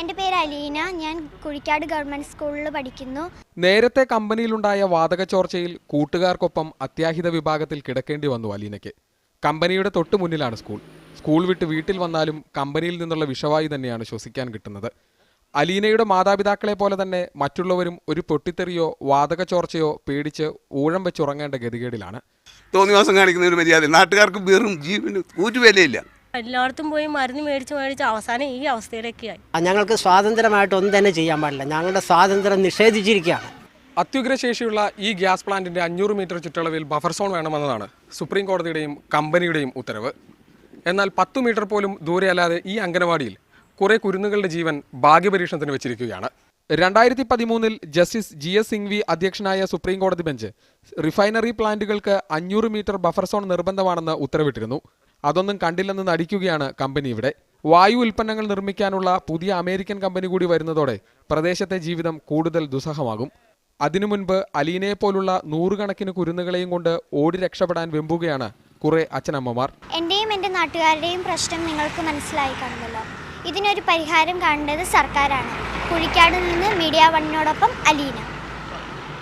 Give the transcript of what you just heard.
എൻ്റെ പേര് അലീന. ഞാൻ കുഴിക്കാട് ഗവൺമെൻറ് സ്കൂളിൽ പഠിക്കുന്നു. നേരത്തെ കമ്പനിയിലുണ്ടായ വാതക ചോർച്ചയിൽ കൂട്ടുകാർക്കൊപ്പം അത്യാഹിത വിഭാഗത്തിൽ കിടക്കേണ്ടി വന്നു അലീനയ്ക്ക്. കമ്പനിയുടെ തൊട്ടു മുന്നിലാണ് സ്കൂൾ. സ്കൂൾ വിട്ട് വീട്ടിൽ വന്നാലും കമ്പനിയിൽ നിന്നുള്ള വിഷവായു തന്നെയാണ് ശ്വസിക്കാൻ കിട്ടുന്നത്. അലീനയുടെ മാതാപിതാക്കളെ പോലെ തന്നെ മറ്റുള്ളവരും ഒരു പൊട്ടിത്തെറിയോ വാതക ചോർച്ചയോ പേടിച്ച് ഊഴം വെച്ചുറങ്ങേണ്ട ഗതികേടിലാണ്. തോന്നിവാസം കാണിക്കുന്ന ഒരു മര്യാദ നാട്ടുകാർക്ക് വെറും ജീവന് ഒരു വിലയില്ല. എല്ലായിടത്തും പോയി മരുന്ന് മേടിച്ച് അവസാനം ഈ അവസ്ഥയിലേക്കായി. ഞങ്ങൾക്ക് സ്വാതന്ത്ര്യമായിട്ട് ഒന്നും തന്നെ ചെയ്യാൻ പാടില്ല. ഞങ്ങളുടെ സ്വാതന്ത്ര്യം നിഷേധിച്ചിരിക്കുകയാണ്. അത്യുഗ്രശേഷിയുള്ള ഈ ഗ്യാസ് പ്ലാന്റിന്റെ 500 മീറ്റർ ചുറ്റളവിൽ ബഫർ സോൺ വേണമെന്നതാണ് സുപ്രീം കോടതിയുടെയും കമ്പനിയുടെയും ഉത്തരവ്. എന്നാൽ 10 മീറ്റർ പോലും ദൂരെ അല്ലാതെ ഈ അംഗനവാടിയിൽ കുറെ കുരുന്നുകളുടെ ജീവൻ ഭാഗ്യപരീക്ഷണത്തിന് വെച്ചിരിക്കുകയാണ്. 2013 ജസ്റ്റിസ് GS സിംഗ്വി അധ്യക്ഷനായ സുപ്രീം കോടതി ബെഞ്ച് റിഫൈനറി പ്ലാന്റുകൾക്ക് 500 മീറ്റർ ബഫർ സോൺ നിർബന്ധമാണെന്ന് ഉത്തരവിട്ടിരുന്നു. അതൊന്നും കണ്ടില്ലെന്ന് നടിക്കുകയാണ് കമ്പനി ഇവിടെ. വായു ഉൽപ്പന്നങ്ങൾ നിർമ്മിക്കാനുള്ള പുതിയ അമേരിക്കൻ കമ്പനി കൂടി വരുന്നതോടെ പ്രദേശത്തെ ജീവിതം കൂടുതൽ ദുസ്സഹമാകും. അതിനു മുൻപ് അലീനയെ പോലുള്ള നൂറുകണക്കിന് കുരുന്നുകളെയും കൊണ്ട് ഓടി രക്ഷപ്പെടാൻ വെമ്പുകയാണ് കുറെ അച്ഛനമ്മമാർ. എൻ്റെയും എൻ്റെ നാട്ടുകാരുടെയും പ്രശ്നം നിങ്ങൾക്ക് മനസ്സിലായി കാണുമല്ലോ. ഇതിനൊരു പരിഹാരം കാണേണ്ടത് സർക്കാരാണ്. കുഴിക്കാട് നിന്ന് മീഡിയ വണ്ണിനോടൊപ്പം അലീന.